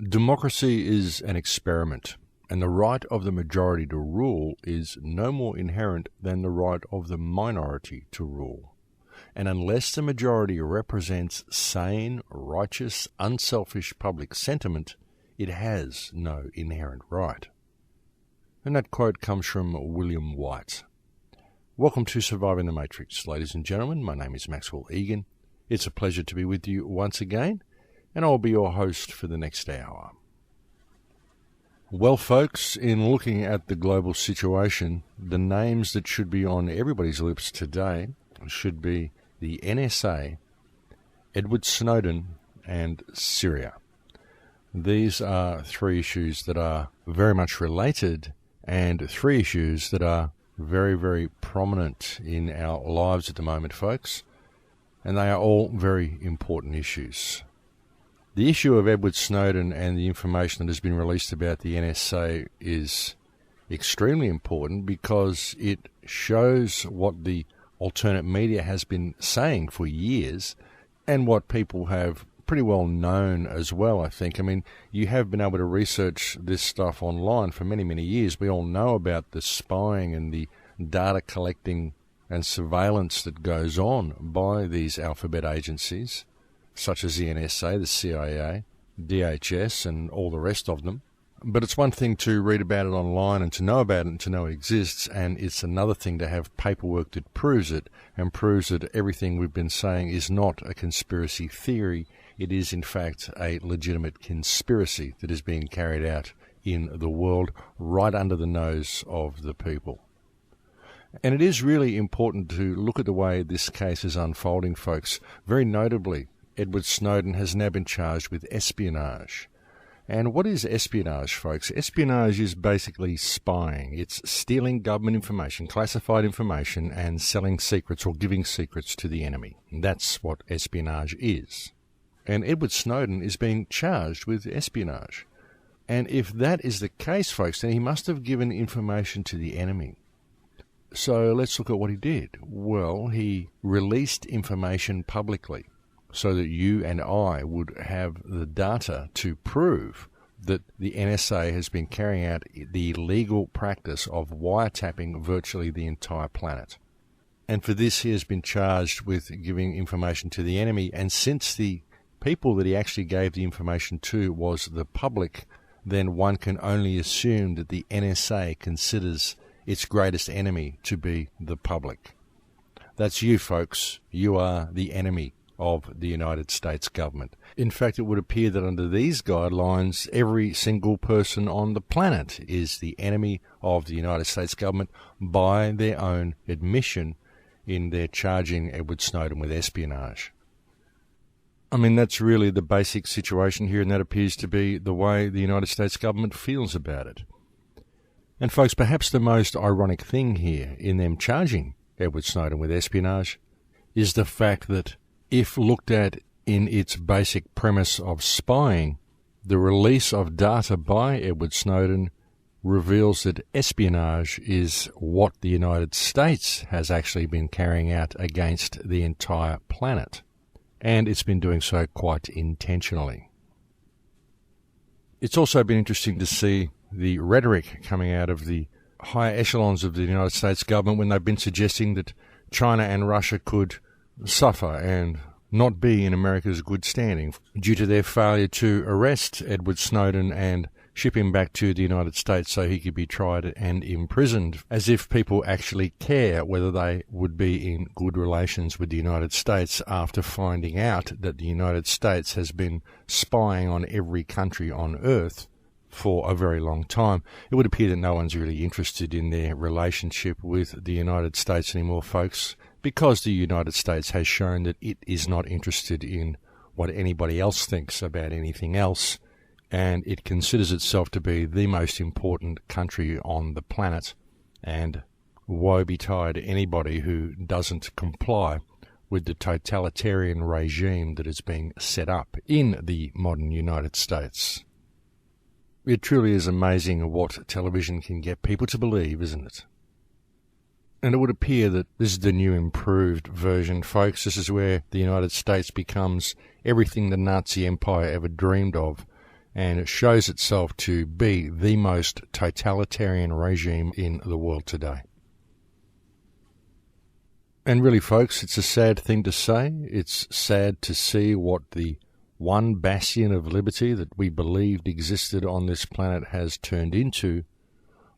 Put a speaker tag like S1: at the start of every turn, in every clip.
S1: Democracy is an experiment, and the right of the majority to rule is no more inherent than the right of the minority to rule. And unless the majority represents sane, righteous, unselfish public sentiment, it has no inherent right. And that quote comes from William White. Welcome to Surviving the Matrix, ladies and gentlemen. My name is Maxwell Igan. It's a pleasure to be with you once again, and I'll be your host for the next hour. Well, folks, in looking at the global situation, the names that should be on everybody's lips today should be the NSA, Edward Snowden, and Syria. These are three issues that are very much related, and three issues that are very, very prominent in our lives at the moment, folks, and they are all very important issues. The issue of Edward Snowden and the information that has been released about the NSA is extremely important because it shows what the alternate media has been saying for years and what people have pretty well known as well, I think. I mean, you have been able to research this stuff online for many, many years. We all know about the spying and the data collecting and surveillance that goes on by these alphabet agencies, such as the NSA, the CIA, DHS, and all the rest of them. But it's one thing to read about it online and to know about it and to know it exists, and it's another thing to have paperwork that proves it and proves that everything we've been saying is not a conspiracy theory. It is, in fact, a legitimate conspiracy that is being carried out in the world right under the nose of the people. And it is really important to look at the way this case is unfolding, folks. Very notably, Edward Snowden has now been charged with espionage. And what is espionage, folks? Espionage is basically spying. It's stealing government information, classified information, and selling secrets or giving secrets to the enemy. That's what espionage is. And Edward Snowden is being charged with espionage. And if that is the case, folks, then he must have given information to the enemy. So let's look at what he did. Well, he released information publicly so that you and I would have the data to prove that the NSA has been carrying out the illegal practice of wiretapping virtually the entire planet. And for this, he has been charged with giving information to the enemy. And since the people that he actually gave the information to was the public, then one can only assume that the NSA considers its greatest enemy to be the public. That's you, folks. You are the enemy of the United States government. In fact, it would appear that under these guidelines, every single person on the planet is the enemy of the United States government by their own admission in their charging Edward Snowden with espionage. I mean, that's really the basic situation here, and that appears to be the way the United States government feels about it. And folks, perhaps the most ironic thing here in them charging Edward Snowden with espionage is the fact that if looked at in its basic premise of spying, the release of data by Edward Snowden reveals that espionage is what the United States has actually been carrying out against the entire planet. And it's been doing so quite intentionally. It's also been interesting to see the rhetoric coming out of the higher echelons of the United States government when they've been suggesting that China and Russia could suffer and not be in America's good standing due to their failure to arrest Edward Snowden and ship him back to the United States so he could be tried and imprisoned, as if people actually care whether they would be in good relations with the United States after finding out that the United States has been spying on every country on Earth for a very long time. It would appear that no one's really interested in their relationship with the United States anymore, folks, because the United States has shown that it is not interested in what anybody else thinks about anything else, and it considers itself to be the most important country on the planet, and woe betide anybody who doesn't comply with the totalitarian regime that is being set up in the modern United States. It truly is amazing what television can get people to believe, isn't it? And it would appear that this is the new improved version, folks. This is where the United States becomes everything the Nazi Empire ever dreamed of. and it shows itself to be the most totalitarian regime in the world today. And really, folks, it's a sad thing to say. It's sad to see what the one bastion of liberty that we believed existed on this planet has turned into.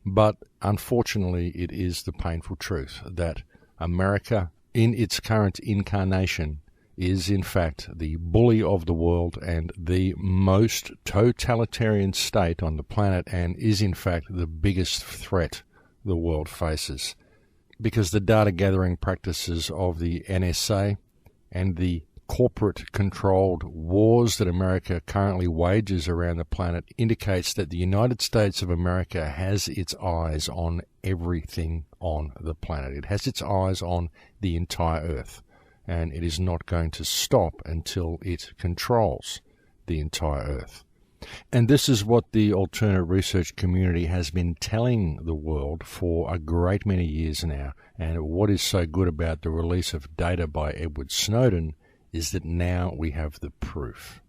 S1: But unfortunately, it is the painful truth that America, in its current incarnation, is in fact the bully of the world and the most totalitarian state on the planet, and is in fact the biggest threat the world faces. Because the data gathering practices of the NSA and the corporate-controlled wars that America currently wages around the planet indicates that the United States of America has its eyes on everything on the planet. It has its eyes on the entire Earth, and it is not going to stop until it controls the entire Earth. And this is what the alternate research community has been telling the world for a great many years now. And what is so good about the release of data by Edward Snowden is that now we have the proof.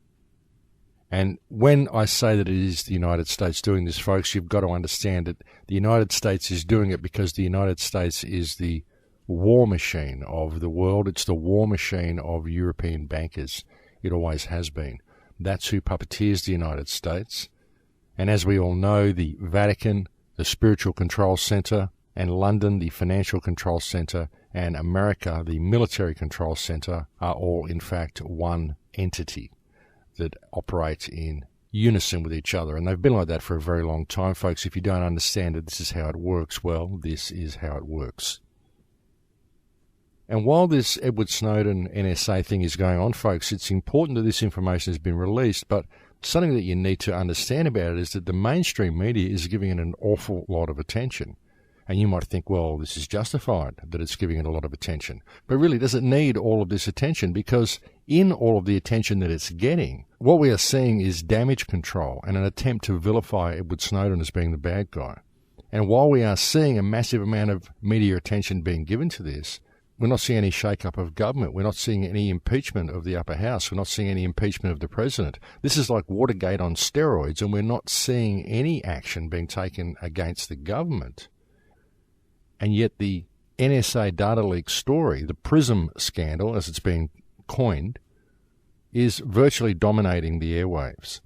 S1: And when I say that it is the United States doing this, folks, you've got to understand that the United States is doing it because the United States is the war machine of the world. It's the war machine of European bankers. It always has been. That's who puppeteers the United States. And as we all know, the Vatican, the spiritual control center, and London, the financial control center, and America, the military control center, are all in fact one entity that operate in unison with each other. And they've been like that for a very long time, folks. If you don't understand it, this is how it works. Well, this is how it works. And while this Edward Snowden NSA thing is going on, folks, it's important that this information has been released, but something that you need to understand about it is that the mainstream media is giving it an awful lot of attention. And you might think, well, this is justified that it's giving it a lot of attention. But really, does it need all of this attention? Because in all of the attention that it's getting, what we are seeing is damage control and an attempt to vilify Edward Snowden as being the bad guy. And while we are seeing a massive amount of media attention being given to this, we're not seeing any shake-up of government. We're not seeing any impeachment of the upper house. We're not seeing any impeachment of the president. This is like Watergate on steroids, and we're not seeing any action being taken against the government. And yet the NSA data leak story, the PRISM scandal, as it's been coined, is virtually dominating the airwaves.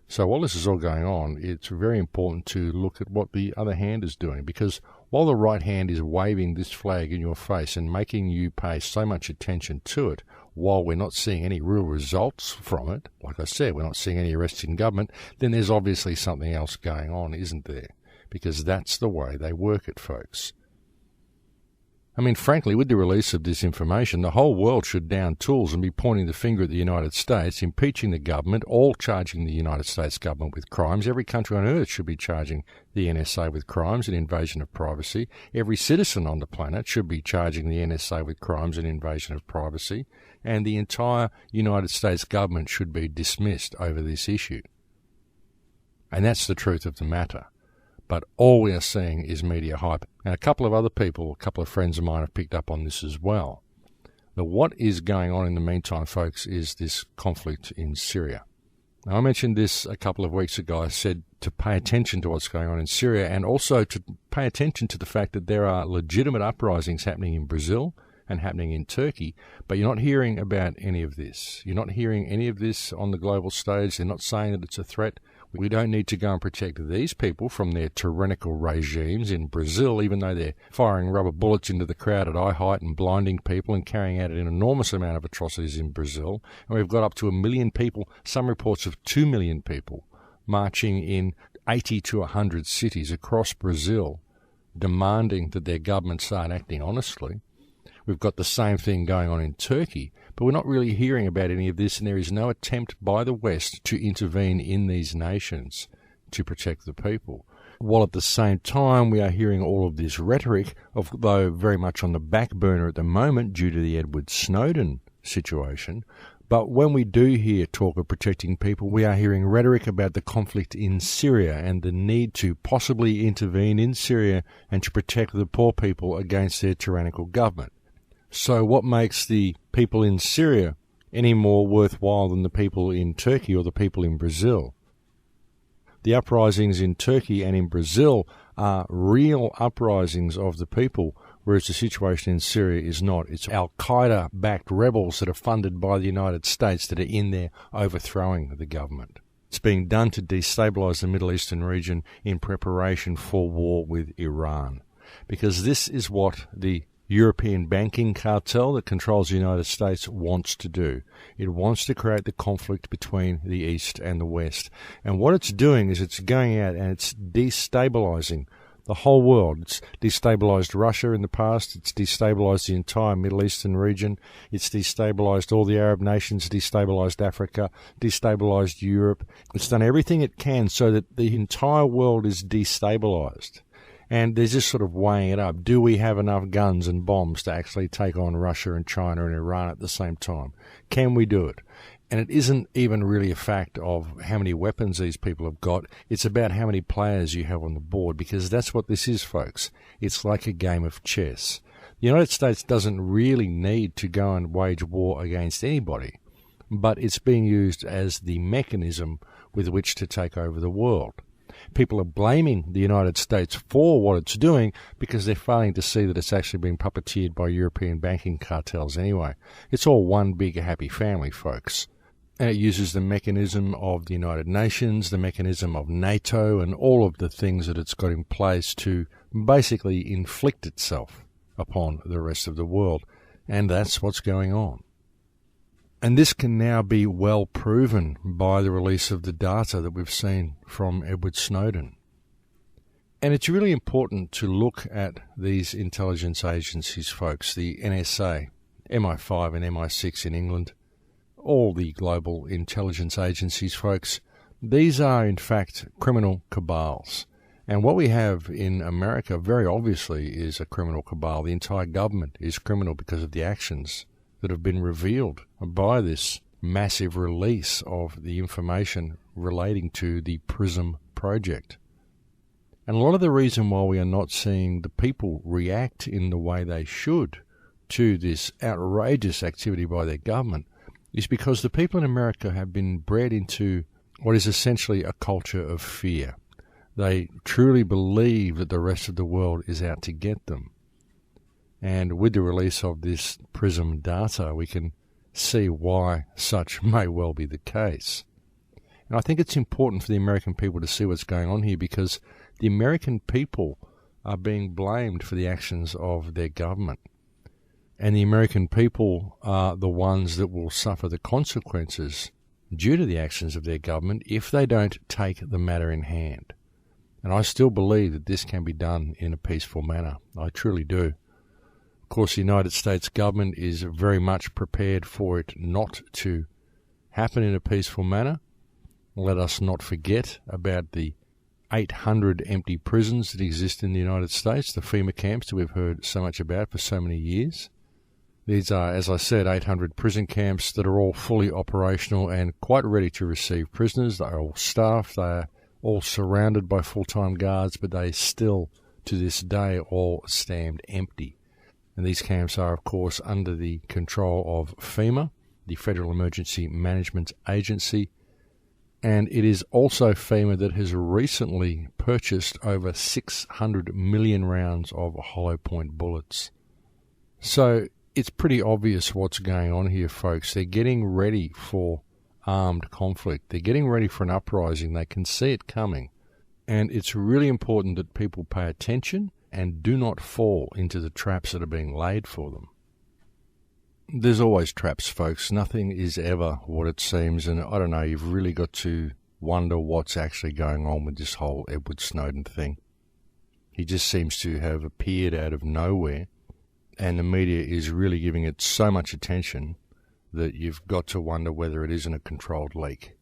S1: So while this is all going on, it's very important to look at what the other hand is doing, because while the right hand is waving this flag in your face and making you pay so much attention to it, while we're not seeing any real results from it, like I said, we're not seeing any arrests in government, then there's obviously something else going on, isn't there? Because that's the way they work it, folks. I mean, frankly, with the release of this information, the whole world should down tools and be pointing the finger at the United States, impeaching the government, all charging the United States government with crimes. Every country on earth should be charging the NSA with crimes and invasion of privacy. Every citizen on the planet should be charging the NSA with crimes and invasion of privacy. And the entire United States government should be dismissed over this issue. And that's the truth of the matter. But all we are seeing is media hype. And a couple of other people, a couple of friends of mine have picked up on this as well. Now, what is going on in the meantime, folks, is this conflict in Syria. Now, I mentioned this a couple of weeks ago. I said to pay attention to what's going on in Syria and also to pay attention to the fact that there are legitimate uprisings happening in Brazil and happening in Turkey, but you're not hearing about any of this. You're not hearing any of this on the global stage. They're not saying that it's a threat. We don't need to go and protect these people from their tyrannical regimes in Brazil, even though they're firing rubber bullets into the crowd at eye height and blinding people and carrying out an enormous amount of atrocities in Brazil. And we've got up to 1 million people, some reports of 2 million people, marching in 80 to 100 cities across Brazil, demanding that their governments start acting honestly. We've got the same thing going on in Turkey, but we're not really hearing about any of this, and there is no attempt by the West to intervene in these nations to protect the people. While at the same time we are hearing all of this rhetoric, although very much on the back burner at the moment due to the Edward Snowden situation, but when we do hear talk of protecting people, we are hearing rhetoric about the conflict in Syria and the need to possibly intervene in Syria and to protect the poor people against their tyrannical government. So what makes the people in Syria any more worthwhile than the people in Turkey or the people in Brazil? The uprisings in Turkey and in Brazil are real uprisings of the people, whereas the situation in Syria is not. It's Al-Qaeda-backed rebels that are funded by the United States that are in there overthrowing the government. It's being done to destabilize the Middle Eastern region in preparation for war with Iran. Because this is what the European banking cartel that controls the United States wants to do. It wants to create the conflict between the East and the West. And what it's doing is it's going out and it's destabilizing the whole world. It's destabilized Russia in the past. It's destabilized the entire Middle Eastern region. It's destabilized all the Arab nations, destabilized Africa, destabilized Europe. It's done everything it can so that the entire world is destabilized. And they're just sort of weighing it up. Do we have enough guns and bombs to actually take on Russia and China and Iran at the same time? Can we do it? And it isn't even really a fact of how many weapons these people have got. It's about how many players you have on the board, because that's what this is, folks. It's like a game of chess. The United States doesn't really need to go and wage war against anybody, but it's being used as the mechanism with which to take over the world. People are blaming the United States for what it's doing because they're failing to see that it's actually being puppeteered by European banking cartels anyway. It's all one big happy family, folks. And it uses the mechanism of the United Nations, the mechanism of NATO, and all of the things that it's got in place to basically inflict itself upon the rest of the world. And that's what's going on. And this can now be well proven by the release of the data that we've seen from Edward Snowden. And it's really important to look at these intelligence agencies, folks, the NSA, MI5 and MI6 in England, all the global intelligence agencies, folks. These are, in fact, criminal cabals. And what we have in America, very obviously, is a criminal cabal. The entire government is criminal because of the actions that have been revealed by this massive release of the information relating to the PRISM project. And a lot of the reason why we are not seeing the people react in the way they should to this outrageous activity by their government is because the people in America have been bred into what is essentially a culture of fear. They truly believe that the rest of the world is out to get them. And with the release of this PRISM data, we can see why such may well be the case. And I think it's important for the American people to see what's going on here, because the American people are being blamed for the actions of their government. And the American people are the ones that will suffer the consequences due to the actions of their government if they don't take the matter in hand. And I still believe that this can be done in a peaceful manner. I truly do. Of course, the United States government is very much prepared for it not to happen in a peaceful manner. Let us not forget about the 800 empty prisons that exist in the United States, the FEMA camps that we've heard so much about for so many years. These are, as I said, 800 prison camps that are all fully operational and quite ready to receive prisoners. They are all staffed. They are all surrounded by full-time guards, but they still, to this day, all stand empty. And these camps are, of course, under the control of FEMA, the Federal Emergency Management Agency. And it is also FEMA that has recently purchased over 600 million rounds of hollow point bullets. So it's pretty obvious what's going on here, folks. They're getting ready for armed conflict. They're getting ready for an uprising. They can see it coming. And it's really important that people pay attention and do not fall into the traps that are being laid for them. There's always traps, folks. Nothing is ever what it seems. And I don't know, you've really got to wonder what's actually going on with this whole Edward Snowden thing. He just seems to have appeared out of nowhere, and the media is really giving it so much attention that you've got to wonder whether it isn't a controlled leak.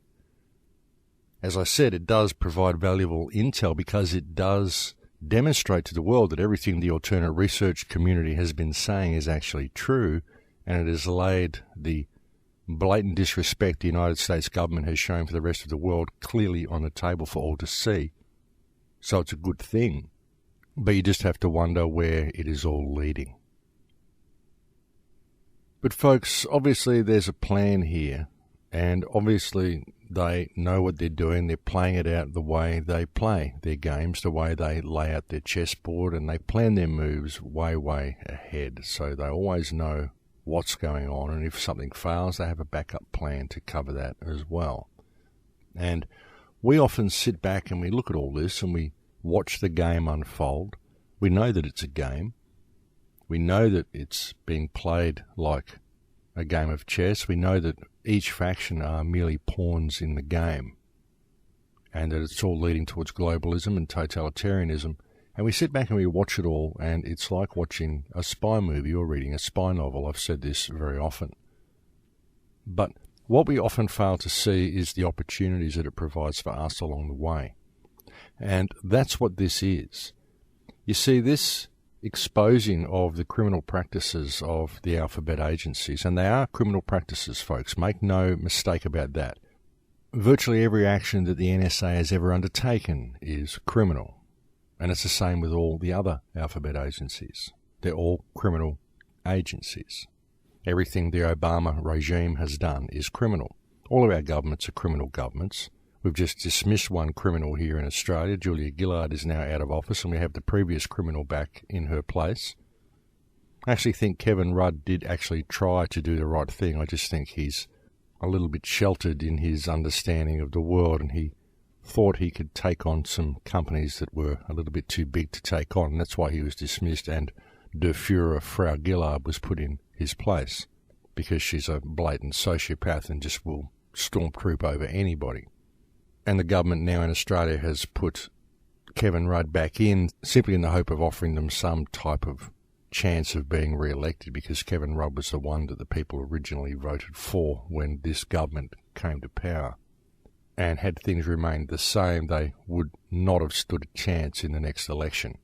S1: As I said, it does provide valuable intel because it does demonstrate to the world that everything the alternate research community has been saying is actually true, and it has laid the blatant disrespect the United States government has shown for the rest of the world clearly on the table for all to see. So it's a good thing, but you just have to wonder where it is all leading. But folks, obviously there's a plan here, and obviously they know what they're doing. They're playing it out the way they play their games, the way they lay out their chessboard, and they plan their moves way, way ahead. So they always know what's going on, and if something fails, they have a backup plan to cover that as well. And we often sit back and we look at all this and we watch the game unfold. We know that it's a game. We know that it's being played like a game of chess. We know that each faction are merely pawns in the game, and that it's all leading towards globalism and totalitarianism. And we sit back and we watch it all, and it's like watching a spy movie or reading a spy novel. I've said this very often. But what we often fail to see is the opportunities that it provides for us along the way. And that's what this is. You see, this exposing of the criminal practices of the alphabet agencies, and they are criminal practices, folks, make no mistake about that. Virtually every action that the NSA has ever undertaken is criminal, and it's the same with all the other alphabet agencies. They're all criminal agencies. Everything the Obama regime has done is criminal. All of our governments are criminal governments. We've just dismissed one criminal here in Australia. Julia Gillard is now out of office, and we have the previous criminal back in her place. I actually think Kevin Rudd did actually try to do the right thing. I just think he's a little bit sheltered in his understanding of the world, and he thought he could take on some companies that were a little bit too big to take on, and that's why he was dismissed, and Der Fuhrer Frau Gillard was put in his place, because she's a blatant sociopath and just will stormtroop over anybody. And the government now in Australia has put Kevin Rudd back in simply in the hope of offering them some type of chance of being re-elected, because Kevin Rudd was the one that the people originally voted for when this government came to power. And had things remained the same, they would not have stood a chance in the next election.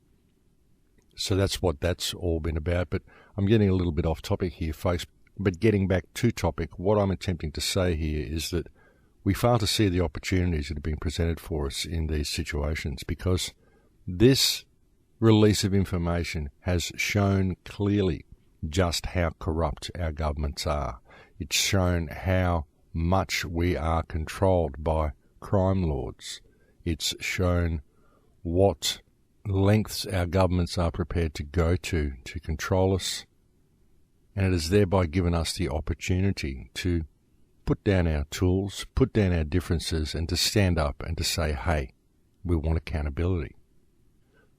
S1: So that's what that's all been about. But I'm getting a little bit off topic here, folks. But getting back to topic, what I'm attempting to say here is that we fail to see the opportunities that are being presented for us in these situations, because this release of information has shown clearly just how corrupt our governments are. It's shown how much we are controlled by crime lords. It's shown what lengths our governments are prepared to go to control us, and it has thereby given us the opportunity to put down our tools, put down our differences, and to stand up and to say, hey, we want accountability.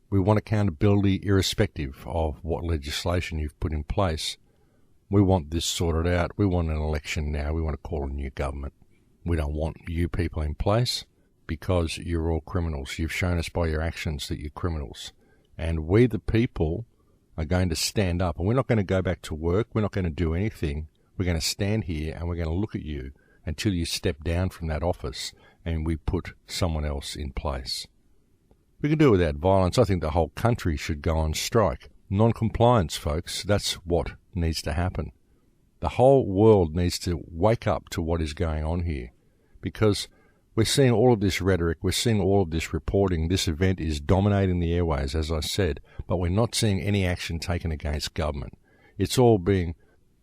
S1: We want accountability irrespective of what legislation you've put in place. We want this sorted out. We want an election now. We want to call a new government. We don't want you people in place because you're all criminals. You've shown us by your actions that you're criminals. And we, the people, are going to stand up. And we're not going to go back to work. We're not going to do anything. We're going to stand here and we're going to look at you until you step down from that office and we put someone else in place. We can do it without violence. I think the whole country should go on strike. Non-compliance, folks, that's what needs to happen. The whole world needs to wake up to what is going on here, because we're seeing all of this rhetoric, we're seeing all of this reporting. This event is dominating the airways, as I said, but we're not seeing any action taken against government. It's all being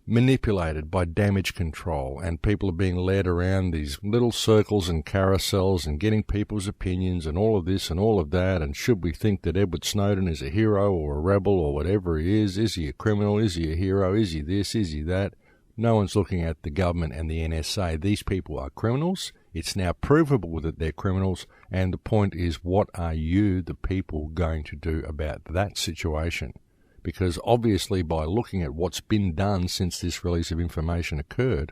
S1: manipulated by damage control, and people are being led around these little circles and carousels and getting people's opinions and all of this and all of that. And should we think that Edward Snowden is a hero or a rebel or whatever he is? Is he a criminal? Is he a hero? Is he this? Is he that? No one's looking at the government and the NSA. These people are criminals. It's now provable that they're criminals, and the point is, what are you, the people, going to do about that situation? Because obviously, by looking at what's been done since this release of information occurred,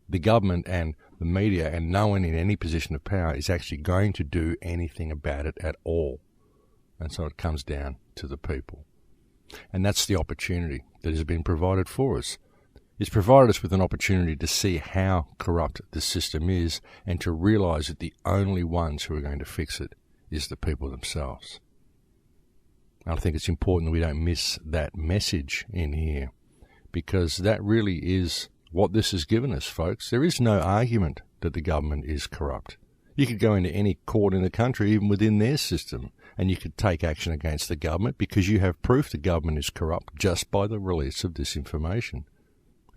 S1: the government and the media and no one in any position of power is actually going to do anything about it at all. And so it comes down to the people. And that's the opportunity that has been provided for us. It's provided us with an opportunity to see how corrupt the system is and to realise that the only ones who are going to fix it is the people themselves. I think it's important that we don't miss that message in here, because that really is what this has given us, folks. There is no argument that the government is corrupt. You could go into any court in the country, even within their system, and you could take action against the government because you have proof the government is corrupt just by the release of this information.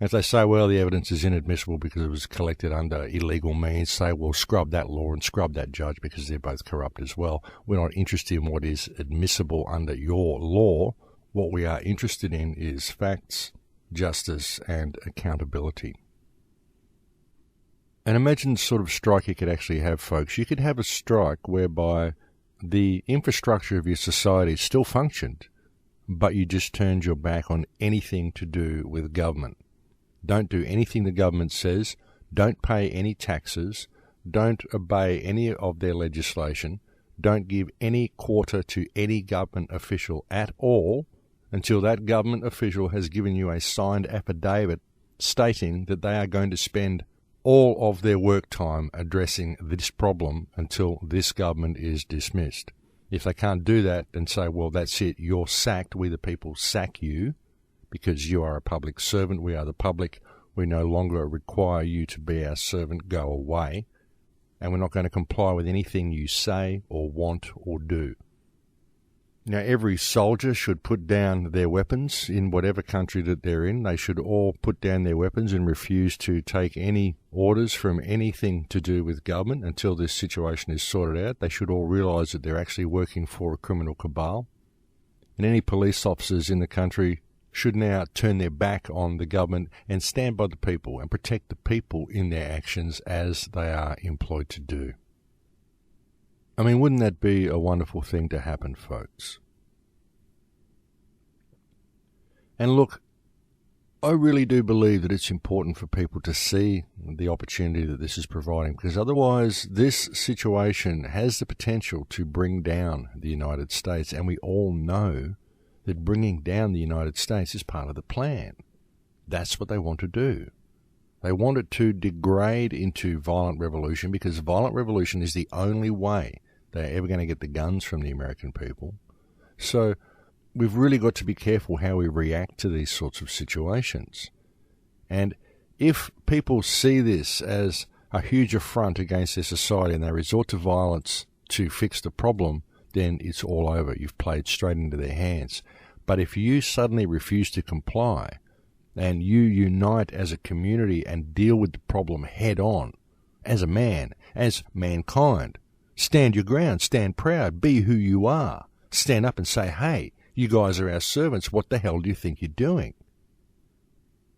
S1: If they say, well, the evidence is inadmissible because it was collected under illegal means, say, well, scrub that law and scrub that judge because they're both corrupt as well. We're not interested in what is admissible under your law. What we are interested in is facts, justice, and accountability. And imagine the sort of strike you could actually have, folks. You could have a strike whereby the infrastructure of your society still functioned, but you just turned your back on anything to do with government. Don't do anything the government says. Don't pay any taxes. Don't obey any of their legislation. Don't give any quarter to any government official at all until that government official has given you a signed affidavit stating that they are going to spend all of their work time addressing this problem until this government is dismissed. If they can't do that, then say, well, that's it, you're sacked, we the people sack you because you are a public servant, we are the public, we no longer require you to be our servant, go away, and we're not going to comply with anything you say or want or do. Now, every soldier should put down their weapons in whatever country that they're in. They should all put down their weapons and refuse to take any orders from anything to do with government until this situation is sorted out. They should all realise that they're actually working for a criminal cabal. And any police officers in the country should now turn their back on the government and stand by the people and protect the people in their actions as they are employed to do. I mean, wouldn't that be a wonderful thing to happen, folks? And look, I really do believe that it's important for people to see the opportunity that this is providing, because otherwise this situation has the potential to bring down the United States, and we all know that bringing down the United States is part of the plan. That's what they want to do. They want it to degrade into violent revolution, because violent revolution is the only way they're ever going to get the guns from the American people. So we've really got to be careful how we react to these sorts of situations. And if people see this as a huge affront against their society and they resort to violence to fix the problem, then it's all over. You've played straight into their hands. But if you suddenly refuse to comply and you unite as a community and deal with the problem head on, as a man, as mankind, stand your ground, stand proud, be who you are, stand up and say, hey, you guys are our servants, what the hell do you think you're doing?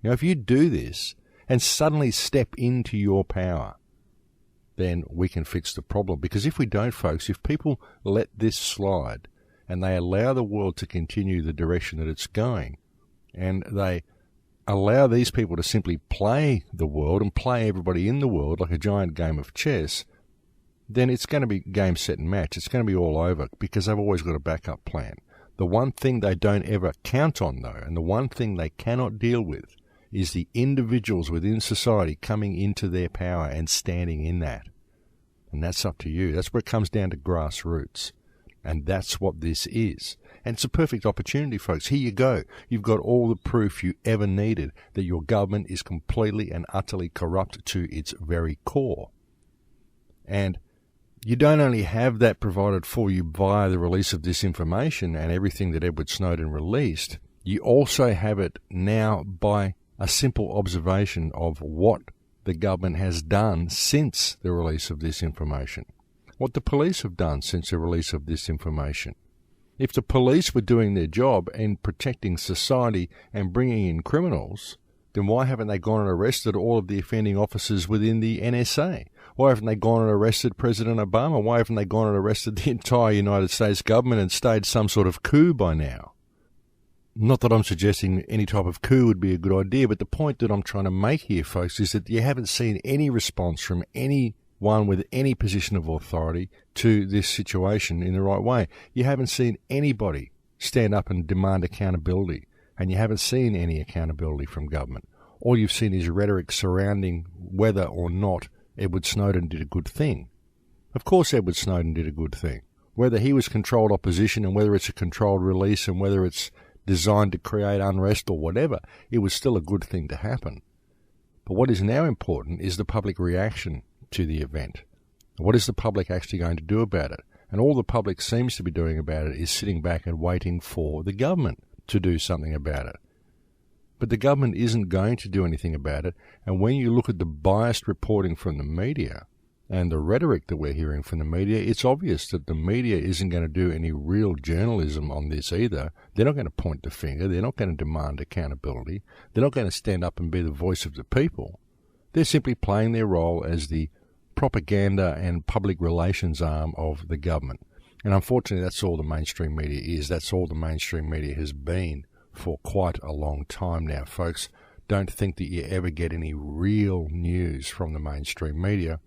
S1: Now, if you do this and suddenly step into your power, then we can fix the problem. Because if we don't, folks, if people let this slide and they allow the world to continue the direction that it's going, and they allow these people to simply play the world and play everybody in the world like a giant game of chess, then it's going to be game, set, and match. It's going to be all over because they've always got a backup plan. The one thing they don't ever count on, though, and the one thing they cannot deal with, is the individuals within society coming into their power and standing in that. And that's up to you. That's where it comes down to grassroots. And that's what this is. And it's a perfect opportunity, folks. Here you go. You've got all the proof you ever needed that your government is completely and utterly corrupt to its very core. And you don't only have that provided for you via the release of this information and everything that Edward Snowden released, you also have it now by a simple observation of what the government has done since the release of this information, what the police have done since the release of this information. If the police were doing their job in protecting society and bringing in criminals, then why haven't they gone and arrested all of the offending officers within the NSA? Why haven't they gone and arrested President Obama? Why haven't they gone and arrested the entire United States government and staged some sort of coup by now? Not that I'm suggesting any type of coup would be a good idea, but the point that I'm trying to make here, folks, is that you haven't seen any response from anyone with any position of authority to this situation in the right way. You haven't seen anybody stand up and demand accountability, and you haven't seen any accountability from government. All you've seen is rhetoric surrounding whether or not Edward Snowden did a good thing. Of course Edward Snowden did a good thing. Whether he was controlled opposition and whether it's a controlled release and whether it's designed to create unrest or whatever, it was still a good thing to happen. But what is now important is the public reaction to the event. What is the public actually going to do about it? And all the public seems to be doing about it is sitting back and waiting for the government to do something about it. But the government isn't going to do anything about it. And when you look at the biased reporting from the media and the rhetoric that we're hearing from the media, it's obvious that the media isn't going to do any real journalism on this either. They're not going to point the finger. They're not going to demand accountability. They're not going to stand up and be the voice of the people. They're simply playing their role as the propaganda and public relations arm of the government. And unfortunately, that's all the mainstream media is. That's all the mainstream media has been for quite a long time now, folks. Don't think that you ever get any real news from the mainstream media.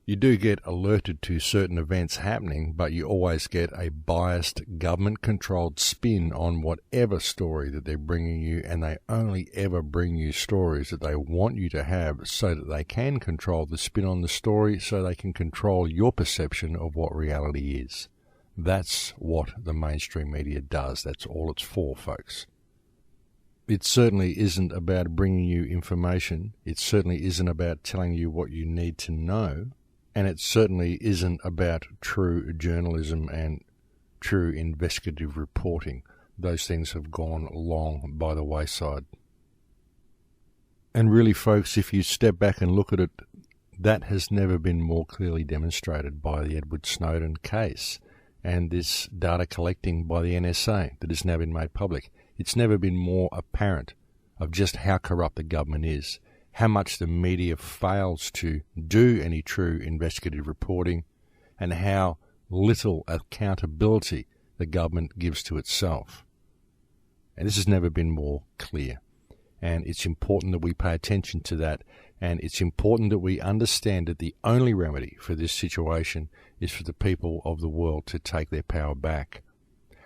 S1: You do get alerted to certain events happening, but you always get a biased, government-controlled spin on whatever story that they're bringing you, and they only ever bring you stories that they want you to have so that they can control the spin on the story, so they can control your perception of what reality is. That's what the mainstream media does. That's all it's for, folks. It certainly isn't about bringing you information. It certainly isn't about telling you what you need to know. And it certainly isn't about true journalism and true investigative reporting. Those things have gone long by the wayside. And really, folks, if you step back and look at it, that has never been more clearly demonstrated by the Edward Snowden case and this data collecting by the NSA that has now been made public. It's never been more apparent of just how corrupt the government is, how much the media fails to do any true investigative reporting, and how little accountability the government gives to itself. And this has never been more clear. And it's important that we pay attention to that, and it's important that we understand that the only remedy for this situation is for the people of the world to take their power back.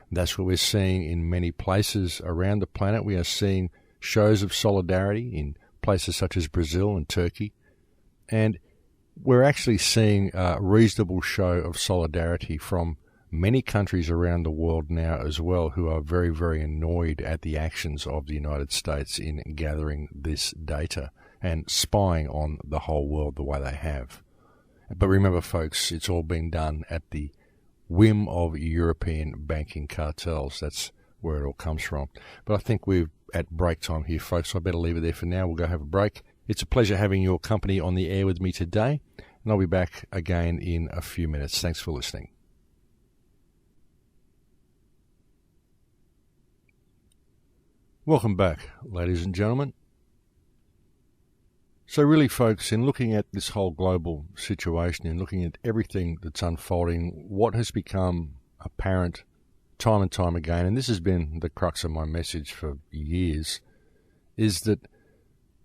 S1: That's what we're seeing in many places around the planet. We are seeing shows of solidarity in places such as Brazil and Turkey, and we're actually seeing a reasonable show of solidarity from many countries around the world now as well, who are very, very annoyed at the actions of the United States in gathering this data and spying on the whole world the way they have. But remember, folks, it's all been done at the whim of European banking cartels. That's where it all comes from. But I think we're at break time here, folks, so I better leave it there for now. We'll go have a break. It's a pleasure having your company on the air with me today, and I'll be back again in a few minutes. Thanks for listening. Welcome back, ladies and gentlemen. So really, folks, in looking at this whole global situation and looking at everything that's unfolding, what has become apparent time and time again, and this has been the crux of my message for years, is that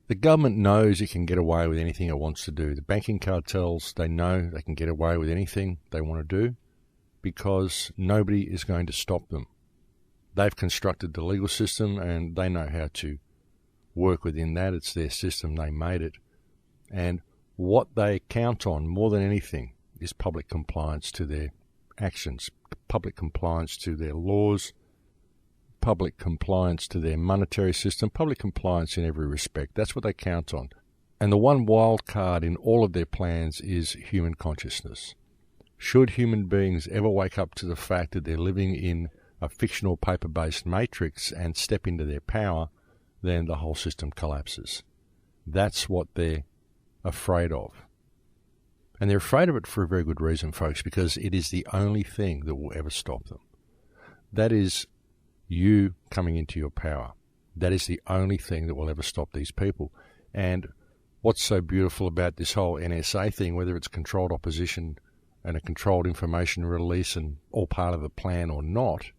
S1: the government knows it can get away with anything it wants to do. The banking cartels, they know they can get away with anything they want to do because nobody is going to stop them. They've constructed the legal system and they know how to work within that. It's their system. They made it. And what they count on more than anything is public compliance to their actions, public compliance to their laws, public compliance to their monetary system, public compliance in every respect. That's what they count on. And the one wild card in all of their plans is human consciousness. Should human beings ever wake up to the fact that they're living in a fictional paper-based matrix and step into their power, then the whole system collapses. That's what they're afraid of. And they're afraid of it for a very good reason, folks, because it is the only thing that will ever stop them. That is you coming into your power. That is the only thing that will ever stop these people. And what's so beautiful about this whole NSA thing, whether it's controlled opposition and a controlled information release and all part of the plan or not,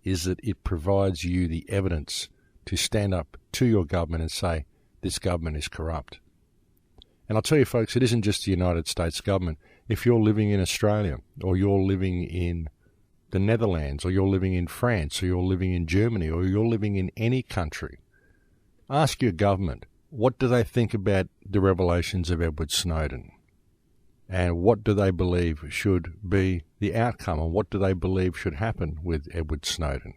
S1: is that it provides you the evidence to stand up to your government and say, this government is corrupt. And I'll tell you, folks, it isn't just the United States government. If you're living in Australia, or you're living in the Netherlands, or you're living in France, or you're living in Germany, or you're living in any country, ask your government, what do they think about the revelations of Edward Snowden? And what do they believe should be the outcome, and what do they believe should happen with Edward Snowden?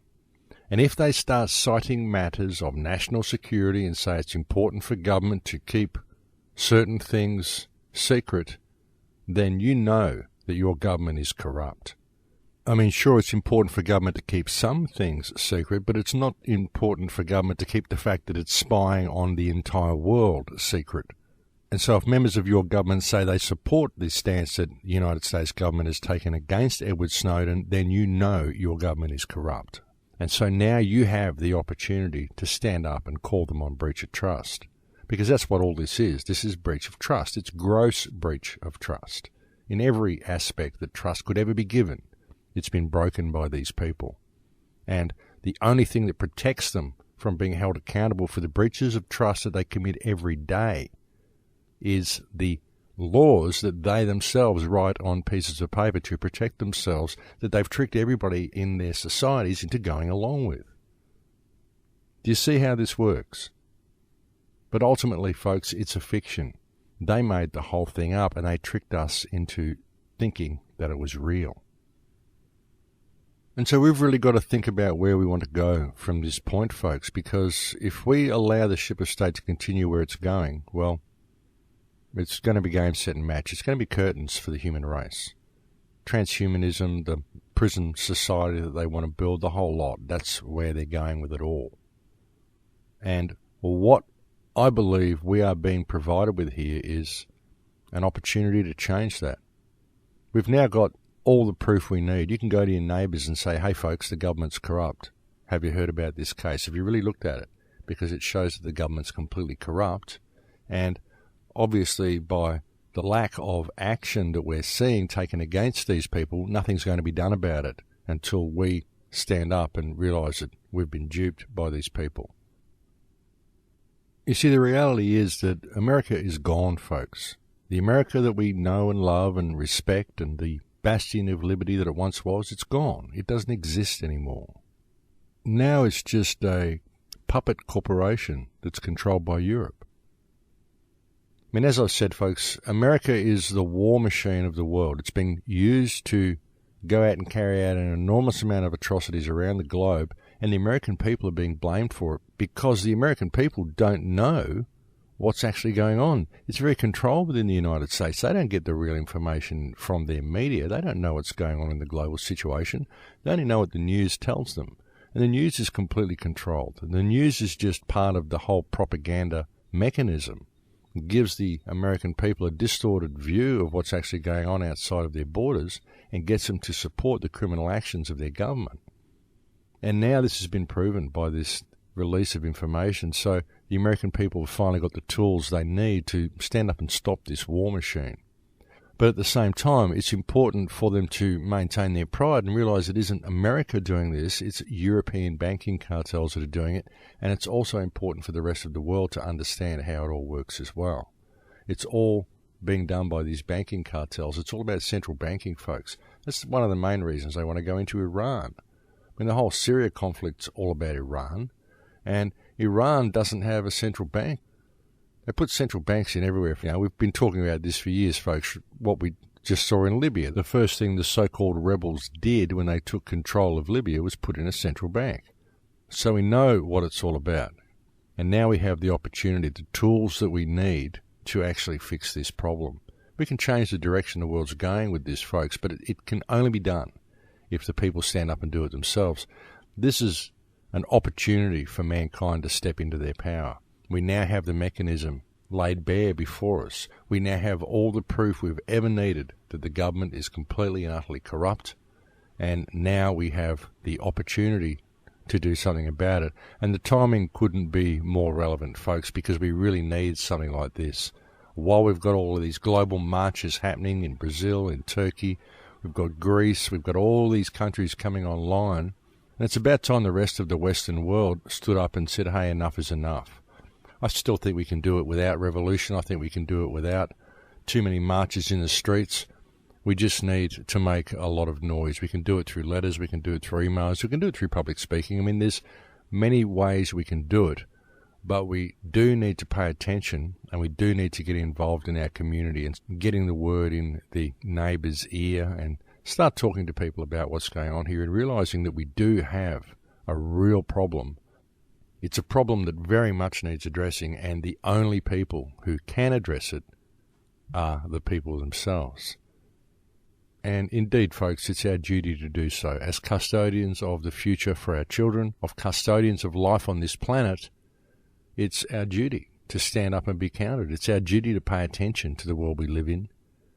S1: And if they start citing matters of national security and say it's important for government to keep certain things secret, then you know that your government is corrupt. I mean, sure, it's important for government to keep some things secret, but it's not important for government to keep the fact that it's spying on the entire world secret. And so if members of your government say they support the stance that the United States government has taken against Edward Snowden, then you know your government is corrupt. And so now you have the opportunity to stand up and call them on breach of trust. Because that's what all this is. This is breach of trust. It's gross breach of trust. In every aspect that trust could ever be given, it's been broken by these people. And the only thing that protects them from being held accountable for the breaches of trust that they commit every day is the laws that they themselves write on pieces of paper to protect themselves, that they've tricked everybody in their societies into going along with. Do you see how this works? But ultimately, folks, it's a fiction. They made the whole thing up and they tricked us into thinking that it was real. And so we've really got to think about where we want to go from this point, folks, because if we allow the ship of state to continue where it's going, well, it's going to be game, set, and match. It's going to be curtains for the human race. Transhumanism, the prison society that they want to build, the whole lot, that's where they're going with it all. And what I believe we are being provided with here is an opportunity to change that. We've now got all the proof we need. You can go to your neighbours and say, hey folks, the government's corrupt. Have you heard about this case? Have you really looked at it? Because it shows that the government's completely corrupt. And obviously by the lack of action that we're seeing taken against these people, nothing's going to be done about it until we stand up and realise that we've been duped by these people. You see, the reality is that America is gone, folks. The America that we know and love and respect and the bastion of liberty that it once was, it's gone. It doesn't exist anymore. Now it's just a puppet corporation that's controlled by Europe. I mean, as I've said, folks, America is the war machine of the world. It's been used to go out and carry out an enormous amount of atrocities around the globe, and the American people are being blamed for it because the American people don't know what's actually going on. It's very controlled within the United States. They don't get the real information from their media. They don't know what's going on in the global situation. They only know what the news tells them. And the news is completely controlled. The news is just part of the whole propaganda mechanism. It gives the American people a distorted view of what's actually going on outside of their borders and gets them to support the criminal actions of their government. And now this has been proven by this release of information. So the American people have finally got the tools they need to stand up and stop this war machine. But at the same time, it's important for them to maintain their pride and realise it isn't America doing this, it's European banking cartels that are doing it, and it's also important for the rest of the world to understand how it all works as well. It's all being done by these banking cartels. It's all about central banking, folks. That's one of the main reasons they want to go into Iran. I mean, the whole Syria conflict's all about Iran, and Iran doesn't have a central bank. They put central banks in everywhere. You know, we've been talking about this for years, folks, what we just saw in Libya. The first thing the so-called rebels did when they took control of Libya was put in a central bank. So we know what it's all about. And now we have the opportunity, the tools that we need to actually fix this problem. We can change the direction the world's going with this, folks, but it can only be done if the people stand up and do it themselves. This is an opportunity for mankind to step into their power. We now have the mechanism laid bare before us. We now have all the proof we've ever needed that the government is completely and utterly corrupt, and now we have the opportunity to do something about it. And the timing couldn't be more relevant, folks, because we really need something like this. While we've got all of these global marches happening in Brazil, in Turkey, we've got Greece, we've got all these countries coming online, and it's about time the rest of the Western world stood up and said, hey, enough is enough. I still think we can do it without revolution. I think we can do it without too many marches in the streets. We just need to make a lot of noise. We can do it through letters. We can do it through emails. We can do it through public speaking. I mean, there's many ways we can do it, but we do need to pay attention, and we do need to get involved in our community and getting the word in the neighbour's ear and start talking to people about what's going on here and realising that we do have a real problem. It's a problem that very much needs addressing, and the only people who can address it are the people themselves. And indeed, folks, it's our duty to do so. As custodians of the future for our children, of custodians of life on this planet, it's our duty to stand up and be counted. It's our duty to pay attention to the world we live in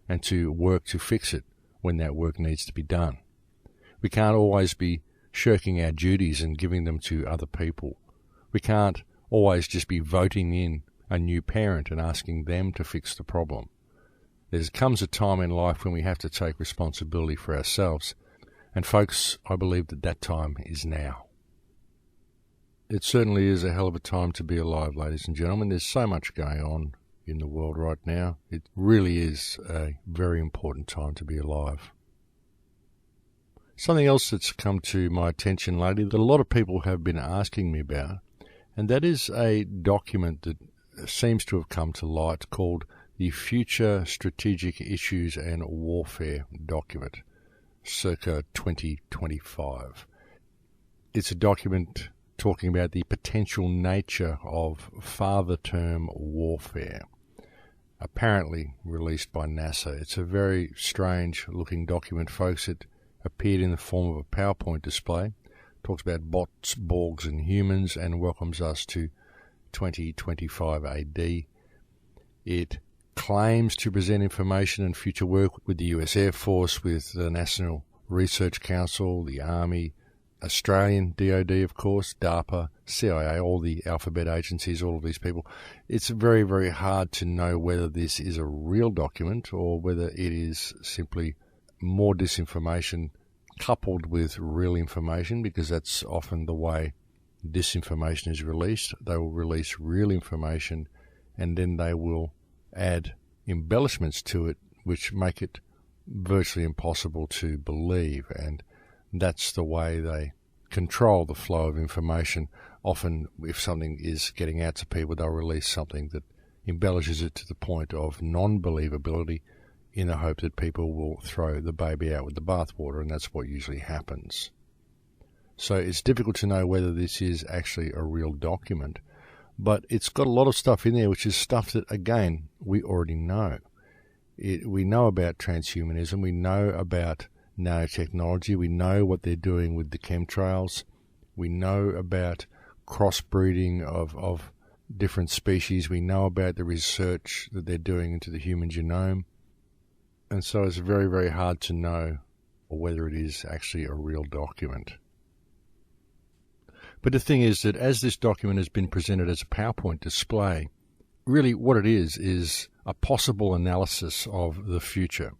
S1: and to work to fix it when that work needs to be done. We can't always be shirking our duties and giving them to other people. We can't always just be voting in a new parent and asking them to fix the problem. There comes a time in life when we have to take responsibility for ourselves. And folks, I believe that time is now. It certainly is a hell of a time to be alive, ladies and gentlemen. There's so much going on in the world right now. It really is a very important time to be alive. Something else that's come to my attention lately that a lot of people have been asking me about, and that is a document that seems to have come to light called the Future Strategic Issues and Warfare document, circa 2025. It's a document talking about the potential nature of father-term warfare, apparently released by NASA. It's a very strange-looking document, folks. It appeared in the form of a PowerPoint display. It talks about bots, Borgs, and humans, and welcomes us to 2025 AD. It claims to present information and future work with the US Air Force, with the National Research Council, the Army, Australian DOD, of course, DARPA, CIA, all the alphabet agencies, all of these people. It's very, very hard to know whether this is a real document or whether it is simply more disinformation coupled with real information, because that's often the way disinformation is released. They will release real information and then they will add embellishments to it which make it virtually impossible to believe, and that's the way they control the flow of information. Often, if something is getting out to people, they'll release something that embellishes it to the point of non-believability in the hope that people will throw the baby out with the bathwater, and that's what usually happens. So it's difficult to know whether this is actually a real document, but it's got a lot of stuff in there which is stuff that, again, we already know. We know about transhumanism, we know about nanotechnology, we know what they're doing with the chemtrails, we know about crossbreeding of different species, we know about the research that they're doing into the human genome, and so it's very, very hard to know whether it is actually a real document. But the thing is that as this document has been presented as a PowerPoint display, really what it is a possible analysis of the future,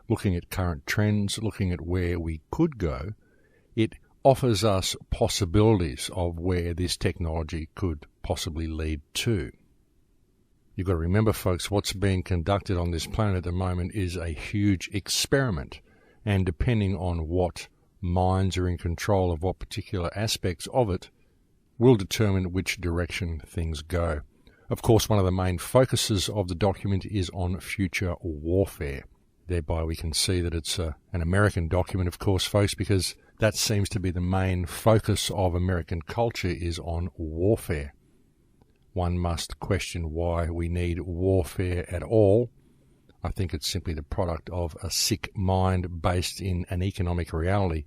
S1: looking at current trends, looking at where we could go. It offers us possibilities of where this technology could possibly lead to. You've got to remember, folks, what's being conducted on this planet at the moment is a huge experiment, and depending on what minds are in control of what particular aspects of it will determine which direction things go. Of course, one of the main focuses of the document is on future warfare. Thereby we can see that it's an American document, of course, folks, because that seems to be the main focus of American culture, is on warfare. One must question why we need warfare at all. I think it's simply the product of a sick mind based in an economic reality.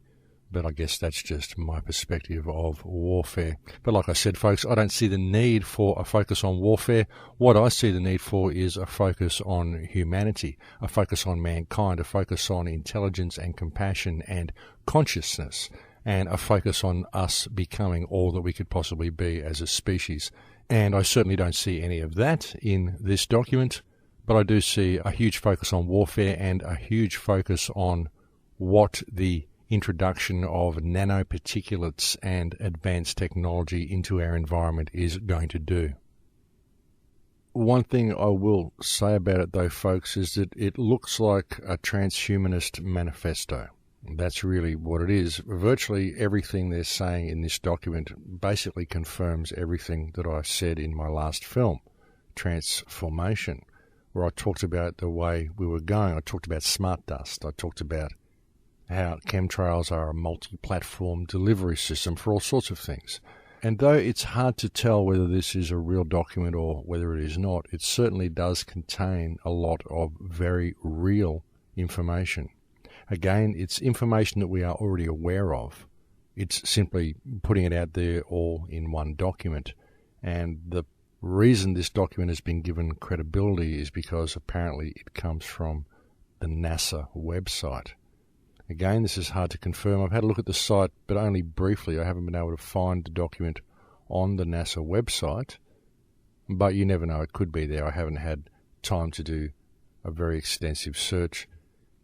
S1: But I guess that's just my perspective of warfare. But like I said, folks, I don't see the need for a focus on warfare. What I see the need for is a focus on humanity, a focus on mankind, a focus on intelligence and compassion and consciousness, and a focus on us becoming all that we could possibly be as a species. And I certainly don't see any of that in this document, but I do see a huge focus on warfare and a huge focus on what the introduction of nanoparticulates and advanced technology into our environment is going to do. One thing I will say about it, though, folks, is that it looks like a transhumanist manifesto. That's really what it is. Virtually everything they're saying in this document basically confirms everything that I said in my last film, Transformation, where I talked about the way we were going. I talked about smart dust. I talked about how chemtrails are a multi-platform delivery system for all sorts of things. And though it's hard to tell whether this is a real document or whether it is not, it certainly does contain a lot of very real information. Again, it's information that we are already aware of. It's simply putting it out there all in one document. And the reason this document has been given credibility is because apparently it comes from the NASA website. Again, this is hard to confirm. I've had a look at the site, but only briefly. I haven't been able to find the document on the NASA website, but you never know, it could be there. I haven't had time to do a very extensive search.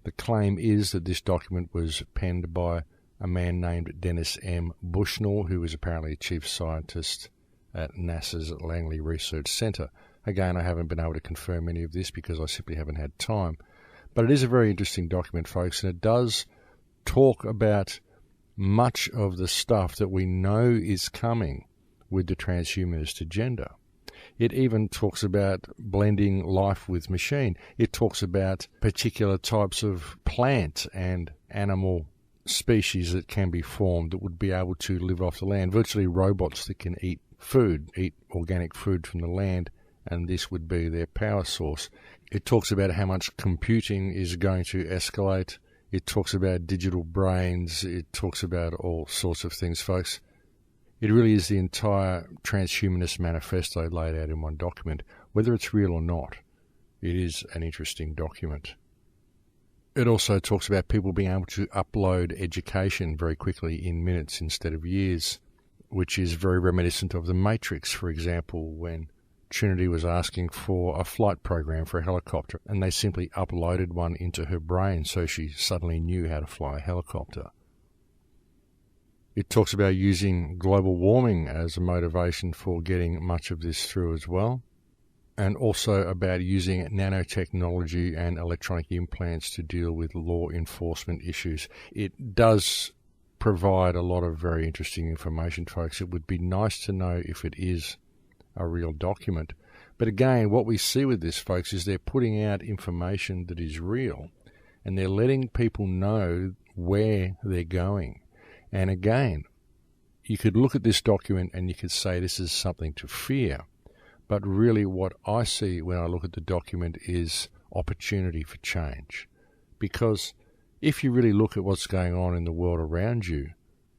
S1: The claim is that this document was penned by a man named Dennis M. Bushnell, who was apparently a chief scientist at NASA's Langley Research Center. Again, I haven't been able to confirm any of this because I simply haven't had time. But it is a very interesting document, folks, and it does talk about much of the stuff that we know is coming with the transhumanist agenda. It even talks about blending life with machine. It talks about particular types of plant and animal species that can be formed that would be able to live off the land, virtually robots that can eat organic food from the land, and this would be their power source. It talks about how much computing is going to escalate. It talks about digital brains. It talks about all sorts of things, folks. It really is the entire transhumanist manifesto laid out in one document. Whether it's real or not, it is an interesting document. It also talks about people being able to upload education very quickly in minutes instead of years, which is very reminiscent of the Matrix, for example, when Trinity was asking for a flight program for a helicopter, and they simply uploaded one into her brain so she suddenly knew how to fly a helicopter. It talks about using global warming as a motivation for getting much of this through as well, and also about using nanotechnology and electronic implants to deal with law enforcement issues. It does provide a lot of very interesting information, folks. It would be nice to know if it is a real document. But again, what we see with this, folks, is they're putting out information that is real, and they're letting people know where they're going. And again, you could look at this document and you could say this is something to fear. But really what I see when I look at the document is opportunity for change. Because if you really look at what's going on in the world around you,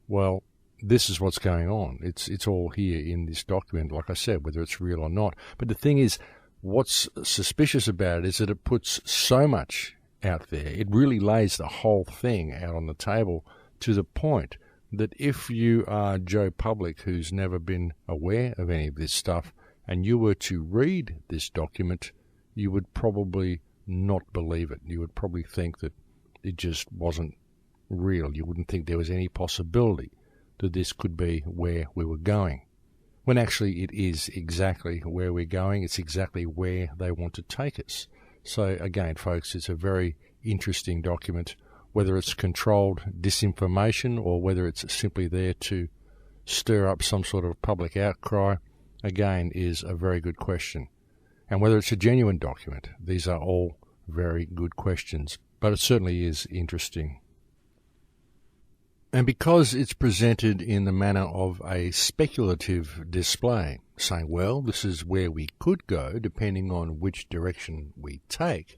S1: well, this is what's going on. It's all here in this document, like I said, whether it's real or not. But the thing is, what's suspicious about it is that it puts so much out there. It really lays the whole thing out on the table to the point that if you are Joe Public, who's never been aware of any of this stuff, and you were to read this document, you would probably not believe it. You would probably think that it just wasn't real. You wouldn't think there was any possibility that this could be where we were going, when actually it is exactly where we're going. It's exactly where they want to take us. So again, folks, it's a very interesting document. Whether it's controlled disinformation or whether it's simply there to stir up some sort of public outcry, again, is a very good question. And whether it's a genuine document, these are all very good questions. But it certainly is interesting. And because it's presented in the manner of a speculative display, saying, well, this is where we could go depending on which direction we take,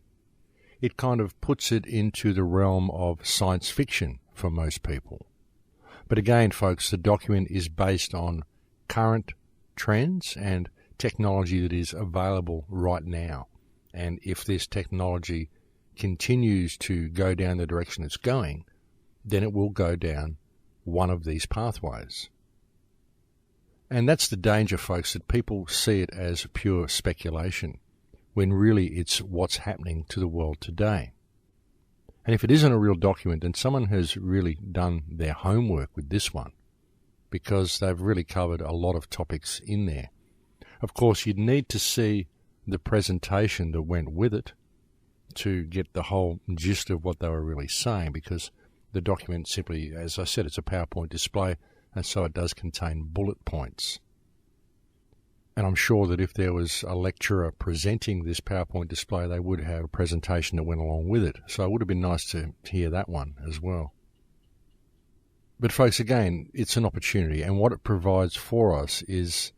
S1: it kind of puts it into the realm of science fiction for most people. But again, folks, the document is based on current trends and technology that is available right now. And if this technology continues to go down the direction it's going, then it will go down one of these pathways. And that's the danger, folks, that people see it as pure speculation, when really it's what's happening to the world today. And if it isn't a real document, then someone has really done their homework with this one, because they've really covered a lot of topics in there. Of course, you'd need to see the presentation that went with it to get the whole gist of what they were really saying, because the document simply, as I said, it's a PowerPoint display, and so it does contain bullet points. And I'm sure that if there was a lecturer presenting this PowerPoint display, they would have a presentation that went along with it. So it would have been nice to hear that one as well. But folks, again, it's an opportunity, and what it provides for us is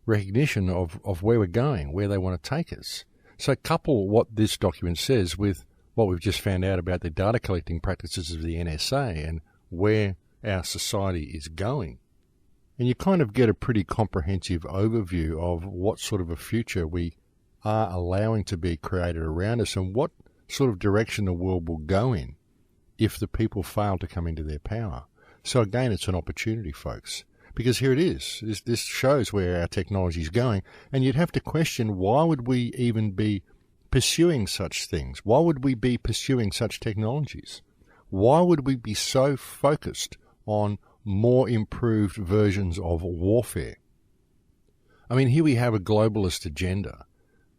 S1: recognition of where we're going, where they want to take us. So couple what this document says with what we've just found out about the data collecting practices of the NSA and where our society is going. And you kind of get a pretty comprehensive overview of what sort of a future we are allowing to be created around us and what sort of direction the world will go in if the people fail to come into their power. So again, it's an opportunity, folks, because here it is. This shows where our technology is going, and you'd have to question, why would we even be pursuing such things? Why would we be pursuing such technologies? Why would we be so focused on more improved versions of warfare? I mean, here we have a globalist agenda.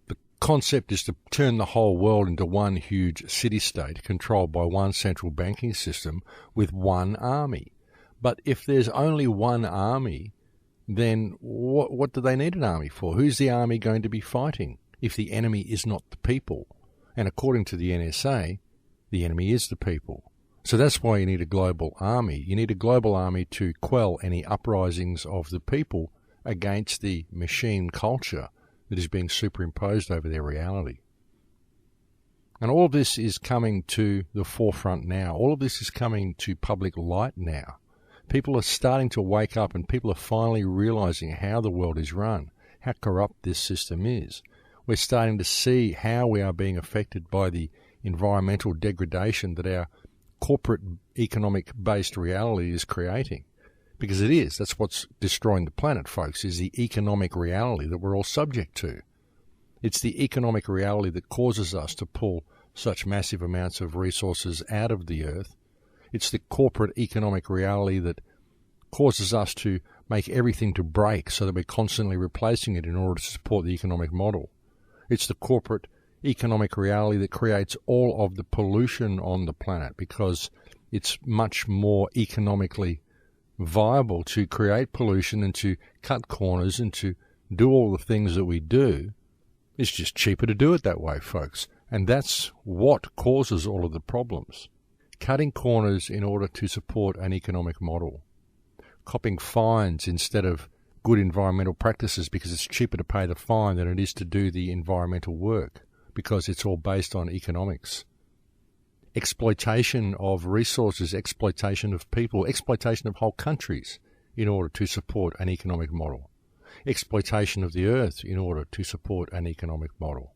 S1: The concept is to turn the whole world into one huge city-state controlled by one central banking system with one army. But if there's only one army, then what do they need an army for? Who's the army going to be fighting if the enemy is not the people? And according to the NSA, the enemy is the people. So that's why you need a global army. You need a global army to quell any uprisings of the people against the machine culture that is being superimposed over their reality. And all of this is coming to the forefront now. All of this is coming to public light now. People are starting to wake up, and people are finally realizing how the world is run, how corrupt this system is. We're starting to see how we are being affected by the environmental degradation that our corporate economic-based reality is creating. Because it is. That's what's destroying the planet, folks, is the economic reality that we're all subject to. It's the economic reality that causes us to pull such massive amounts of resources out of the earth. It's the corporate economic reality that causes us to make everything to break so that we're constantly replacing it in order to support the economic model. It's the corporate economic reality that creates all of the pollution on the planet, because it's much more economically viable to create pollution and to cut corners and to do all the things that we do. It's just cheaper to do it that way, folks. And that's what causes all of the problems. Cutting corners in order to support an economic model. Copping fines instead of good environmental practices because it's cheaper to pay the fine than it is to do the environmental work, because it's all based on economics. Exploitation of resources, exploitation of people, exploitation of whole countries in order to support an economic model. Exploitation of the earth in order to support an economic model.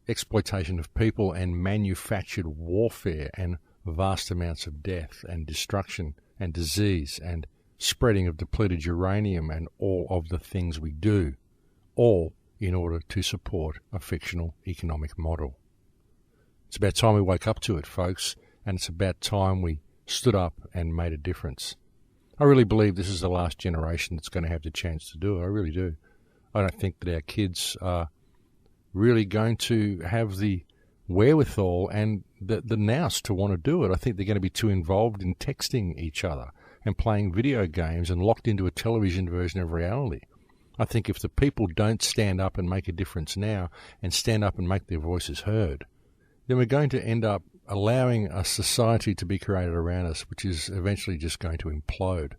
S1: Exploitation of people and manufactured warfare and vast amounts of death and destruction and disease and spreading of depleted uranium and all of the things we do, all in order to support a fictional economic model. It's about time we woke up to it, folks, and it's about time we stood up and made a difference. I really believe this is the last generation that's going to have the chance to do it. I really do. I don't think that our kids are really going to have the wherewithal and the nous to want to do it. I think they're going to be too involved in texting each other and playing video games and locked into a television version of reality. I think if the people don't stand up and make a difference now and stand up and make their voices heard, then we're going to end up allowing a society to be created around us which is eventually just going to implode.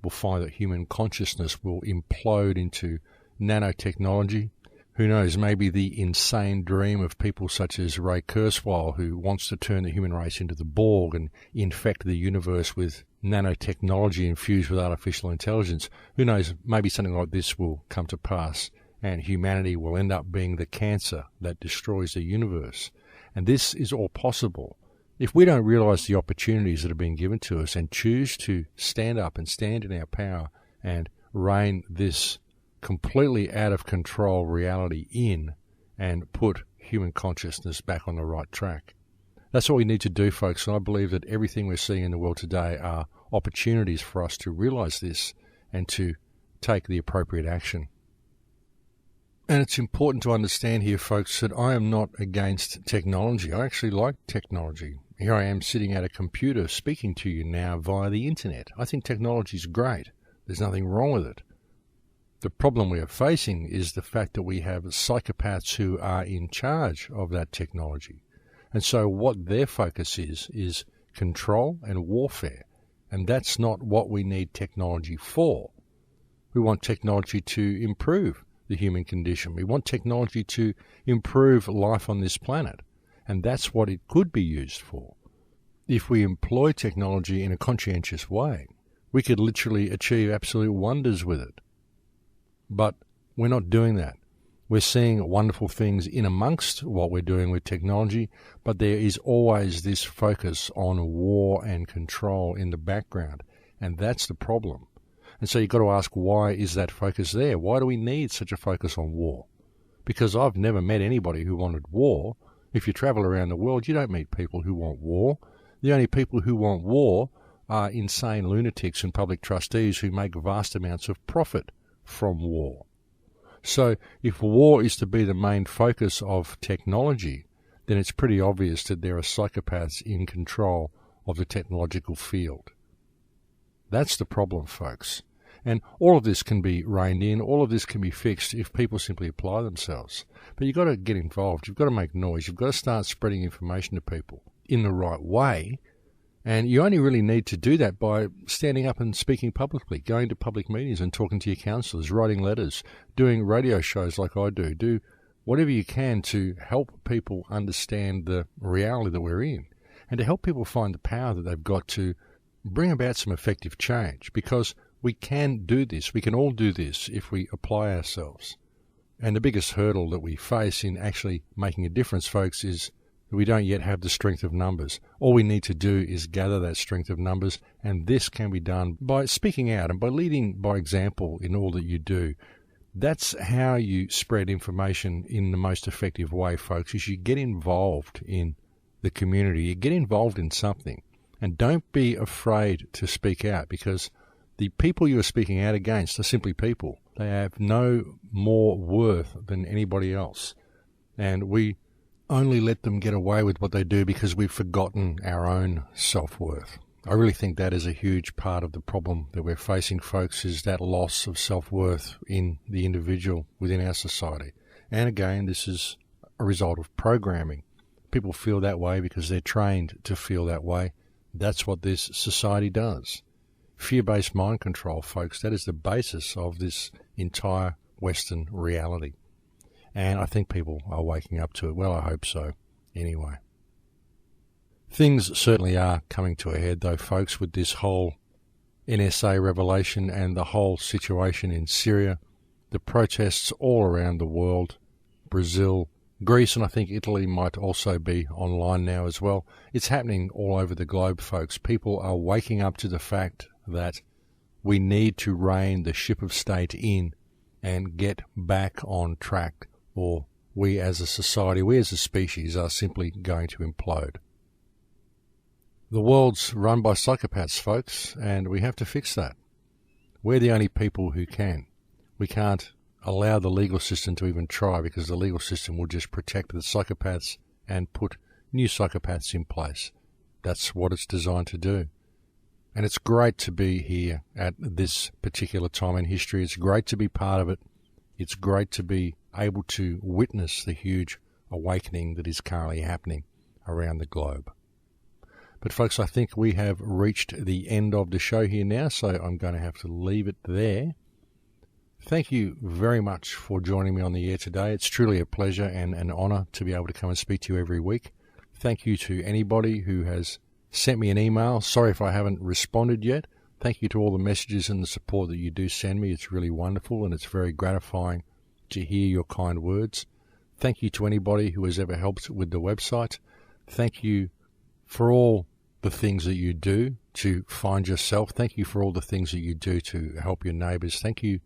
S1: We'll find that human consciousness will implode into nanotechnology. Who knows, maybe the insane dream of people such as Ray Kurzweil, who wants to turn the human race into the Borg and infect the universe with nanotechnology infused with artificial intelligence. Who knows, maybe something like this will come to pass and humanity will end up being the cancer that destroys the universe. And this is all possible if we don't realize the opportunities that are being given to us and choose to stand up and stand in our power and rein this completely out of control reality in and put human consciousness back on the right track. That's what we need to do, folks, and I believe that everything we're seeing in the world today are opportunities for us to realize this and to take the appropriate action. And it's important to understand here, folks, that I am not against technology. I actually like technology. Here I am sitting at a computer speaking to you now via the internet. I think technology is great. There's nothing wrong with it. The problem we are facing is the fact that we have psychopaths who are in charge of that technology. And so what their focus is control and warfare. And that's not what we need technology for. We want technology to improve the human condition. We want technology to improve life on this planet. And that's what it could be used for. If we employ technology in a conscientious way, we could literally achieve absolute wonders with it. But we're not doing that. We're seeing wonderful things in amongst what we're doing with technology, but there is always this focus on war and control in the background, and that's the problem. And so you've got to ask, why is that focus there? Why do we need such a focus on war? Because I've never met anybody who wanted war. If you travel around the world, you don't meet people who want war. The only people who want war are insane lunatics and public trustees who make vast amounts of profit from war. So if war is to be the main focus of technology, then it's pretty obvious that there are psychopaths in control of the technological field. That's the problem, folks. And all of this can be reined in, all of this can be fixed if people simply apply themselves. But you've got to get involved, you've got to make noise, you've got to start spreading information to people in the right way. And you only really need to do that by standing up and speaking publicly, going to public meetings and talking to your counsellors, writing letters, doing radio shows like I do. Do whatever you can to help people understand the reality that we're in and to help people find the power that they've got to bring about some effective change, because we can do this. We can all do this if we apply ourselves. And the biggest hurdle that we face in actually making a difference, folks, is we don't yet have the strength of numbers. All we need to do is gather that strength of numbers, and this can be done by speaking out and by leading by example in all that you do. That's how you spread information in the most effective way, folks, is you get involved in the community. You get involved in something, and don't be afraid to speak out, because the people you are speaking out against are simply people. They have no more worth than anybody else, and we only let them get away with what they do because we've forgotten our own self-worth. I really think that is a huge part of the problem that we're facing, folks, is that loss of self-worth in the individual within our society. And again, this is a result of programming. People feel that way because they're trained to feel that way. That's what this society does. Fear-based mind control, folks, that is the basis of this entire Western reality. And I think people are waking up to it. Well, I hope so. Anyway. Things certainly are coming to a head, though, folks, with this whole NSA revelation and the whole situation in Syria, the protests all around the world, Brazil, Greece, and I think Italy might also be online now as well. It's happening all over the globe, folks. People are waking up to the fact that we need to rein the ship of state in and get back on track, or we as a society, we as a species are simply going to implode. The world's run by psychopaths, folks, and we have to fix that. We're the only people who can. We can't allow the legal system to even try, because the legal system will just protect the psychopaths and put new psychopaths in place. That's what it's designed to do. And it's great to be here at this particular time in history. It's great to be part of it. It's great to be able to witness the huge awakening that is currently happening around the globe. But folks, I think we have reached the end of the show here now, so I'm going to have to leave it there. Thank you very much for joining me on the air today. It's truly a pleasure and an honour to be able to come and speak to you every week. Thank you to anybody who has sent me an email. Sorry if I haven't responded yet. Thank you to all the messages and the support that you do send me. It's really wonderful, and it's very gratifying to hear your kind words. Thank you to anybody who has ever helped with the website. Thank you for all the things that you do to find yourself. Thank you for all the things that you do to help your neighbours. Thank you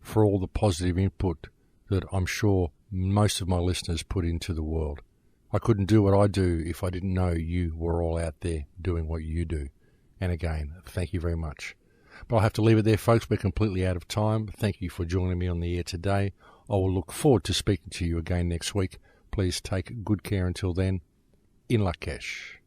S1: for all the positive input that I'm sure most of my listeners put into the world. I couldn't do what I do if I didn't know you were all out there doing what you do. And again, thank you very much. But I'll have to leave it there, folks. We're completely out of time. Thank you for joining me on the air today. I will look forward to speaking to you again next week. Please take good care until then. In Lakesh.